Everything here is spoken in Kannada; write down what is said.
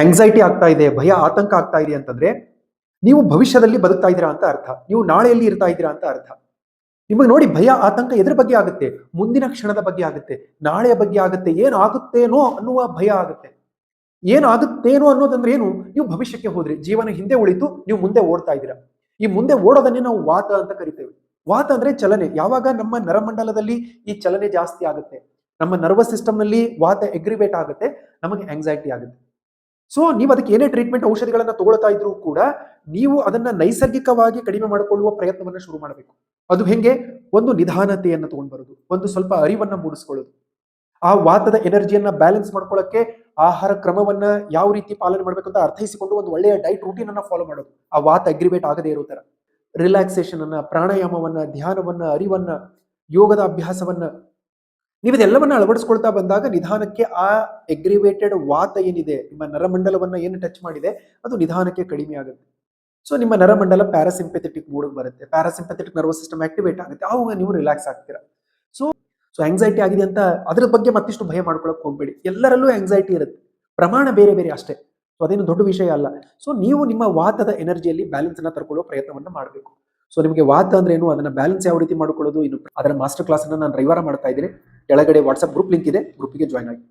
ಆಂಗ್ಸೈಟಿ ಆಗ್ತಾ ಇದೆ, ಭಯ ಆತಂಕ ಆಗ್ತಾ ಇದೆ ಅಂತಂದ್ರೆ ನೀವು ಭವಿಷ್ಯದಲ್ಲಿ ಬದುಕ್ತಾ ಇದ್ದೀರಾ ಅಂತ ಅರ್ಥ. ನೀವು ನಾಳೆಯಲ್ಲಿ ಇರ್ತಾ ಇದ್ದೀರಾ ಅಂತ ಅರ್ಥ. ನಿಮಗೆ ನೋಡಿ ಭಯ ಆತಂಕ ಎದ್ರ ಬಗ್ಗೆ ಆಗುತ್ತೆ? ಮುಂದಿನ ಕ್ಷಣದ ಬಗ್ಗೆ ಆಗುತ್ತೆ, ನಾಳೆಯ ಬಗ್ಗೆ ಆಗುತ್ತೆ, ಏನಾಗುತ್ತೇನೋ ಅನ್ನುವ ಭಯ ಆಗುತ್ತೆ. ಏನಾಗುತ್ತೇನೋ ಅನ್ನೋದಂದ್ರೆ ಏನು? ನೀವು ಭವಿಷ್ಯಕ್ಕೆ ಹೋದ್ರಿ, ಜೀವನ ಹಿಂದೆ ಉಳಿತು, ನೀವು ಮುಂದೆ ಓಡ್ತಾ ಇದ್ದೀರಾ. ಈ ಮುಂದೆ ಓಡೋದನ್ನೇ ನಾವು ವಾತ ಅಂತ ಕರಿತೇವೆ. ವಾತ ಅಂದ್ರೆ ಚಲನೆ. ಯಾವಾಗ ನಮ್ಮ ನರಮಂಡಲದಲ್ಲಿ ಈ ಚಲನೆ ಜಾಸ್ತಿ ಆಗುತ್ತೆ, ನಮ್ಮ ನರ್ವಸ್ ಸಿಸ್ಟಮ್ ನಲ್ಲಿ ವಾತ ಎಗ್ರಿವೇಟ್ ಆಗುತ್ತೆ, ನಮಗೆ ಆಂಗ್ಸೈಟಿ ಆಗುತ್ತೆ. ಸೊ ನೀವು ಅದಕ್ಕೆ ಏನೇ ಟ್ರೀಟ್ಮೆಂಟ್ ಔಷಧಿಗಳನ್ನ ತಗೊಳ್ತಾ ಇದ್ರೂ ಕೂಡ ನೀವು ಅದನ್ನ ನೈಸರ್ಗಿಕವಾಗಿ ಕಡಿಮೆ ಮಾಡಿಕೊಳ್ಳುವ ಪ್ರಯತ್ನವನ್ನ ಶುರು ಮಾಡಬೇಕು. ಅದು ಹೆಂಗೆ? ಒಂದು ನಿಧಾನತೆಯನ್ನು ತಗೊಂಡು ಬರೋದು, ಒಂದು ಸ್ವಲ್ಪ ಅರಿವನ್ನ ಮೂಡಿಸ್ಕೊಳ್ಳೋದು, ಆ ವಾತದ ಎನರ್ಜಿಯನ್ನ ಬ್ಯಾಲೆನ್ಸ್ ಮಾಡ್ಕೊಳ್ಳೋಕೆ ಆಹಾರ ಕ್ರಮವನ್ನ ಯಾವ ರೀತಿ ಪಾಲನೆ ಮಾಡ್ಬೇಕಂತ ಅರ್ಥೈಸಿಕೊಂಡು ಒಂದು ಒಳ್ಳೆಯ ಡೈಟ್ ರೂಟೀನ್ ಅನ್ನ ಫಾಲೋ ಮಾಡೋದು, ಆ ವಾತ ಅಗ್ರಿವೇಟ್ ಆಗದೇ ಇರೋ ತರ. ರಿಲ್ಯಾಕ್ಸೇಷನ್ ಅನ್ನ, ಪ್ರಾಣಾಯಾಮವನ್ನ, ಧ್ಯಾನವನ್ನ, ಅರಿವನ್ನ, ಯೋಗದ ಅಭ್ಯಾಸವನ್ನ ನೀವಿದೆಲ್ಲವನ್ನ ಅಳವಡಿಸ್ಕೊಳ್ತಾ ಬಂದಾಗ ನಿಧಾನಕ್ಕೆ ಆ ಎಗ್ರಿವೇಟೆಡ್ ವಾತ ಏನಿದೆ, ನಿಮ್ಮ ನರಮಂಡಲವನ್ನ ಏನು ಟಚ್ ಮಾಡಿದೆ, ಅದು ನಿಧಾನಕ್ಕೆ ಕಡಿಮೆ ಆಗುತ್ತೆ. ಸೊ ನಿಮ್ಮ ನರಮಂಡಲ ಪ್ಯಾರಾಸಿಂಪೆಥೆಟಿಕ್ ಮೋಡ್ ಬರುತ್ತೆ, ಪ್ಯಾರಾಸಿಂಪೆಥೆಟಿಕ್ ನರ್ವಸ್ ಸಿಸ್ಟಮ್ ಆಕ್ಟಿವೇಟ್ ಆಗುತ್ತೆ, ಆವಾಗ ನೀವು ರಿಲ್ಯಾಕ್ಸ್ ಆಗ್ತೀರಾ. ಸೊ ಸೊ ಆಂಗ್ಸೈಟಿ ಆಗಿದೆ ಅಂತ ಅದ್ರ ಬಗ್ಗೆ ಮತ್ತಿಷ್ಟು ಭಯ ಮಾಡ್ಕೊಳಕ್ ಹೋಗ್ಬೇಡಿ. ಎಲ್ಲರಲ್ಲೂ ಆಂಗ್ಸೈಟಿ ಇರುತ್ತೆ, ಪ್ರಮಾಣ ಬೇರೆ ಬೇರೆ ಅಷ್ಟೇ. ಸೊ ಅದೇನು ದೊಡ್ಡ ವಿಷಯ ಅಲ್ಲ. ಸೊ ನೀವು ನಿಮ್ಮ ವಾತದ ಎನರ್ಜಿಯಲ್ಲಿ ಬ್ಯಾಲೆನ್ಸ್ ಅನ್ನ ತರ್ಕೊಳ್ಳೋ ಪ್ರಯತ್ನವನ್ನ ಮಾಡಬೇಕು. ಸೊ ನಿಮಗೆ ವಾತ ಅಂದ್ರೆ ಏನು, ಅದನ್ನ ಬ್ಯಾಲೆನ್ಸ್ ಯಾವ ರೀತಿ ಮಾಡ್ಕೊಳ್ಳೋದು, ಇನ್ನು ಅದರ ಮಾಸ್ಟರ್ ಕ್ಲಾಸ್ ಅನ್ನ ನಾನು ರವಿವಾರ ಮಾಡ್ತಾ ಇದ್ದೀನಿ. ಕೆಳಗಡೆ ವಾಟ್ಸ್ಆಪ್ ಗ್ರೂಪ್ ಲಿಂಕ್ ಇದೆ, ಗ್ರೂಪ್ಗೆ ಜಾಯ್ನ್ ಆಗಿ.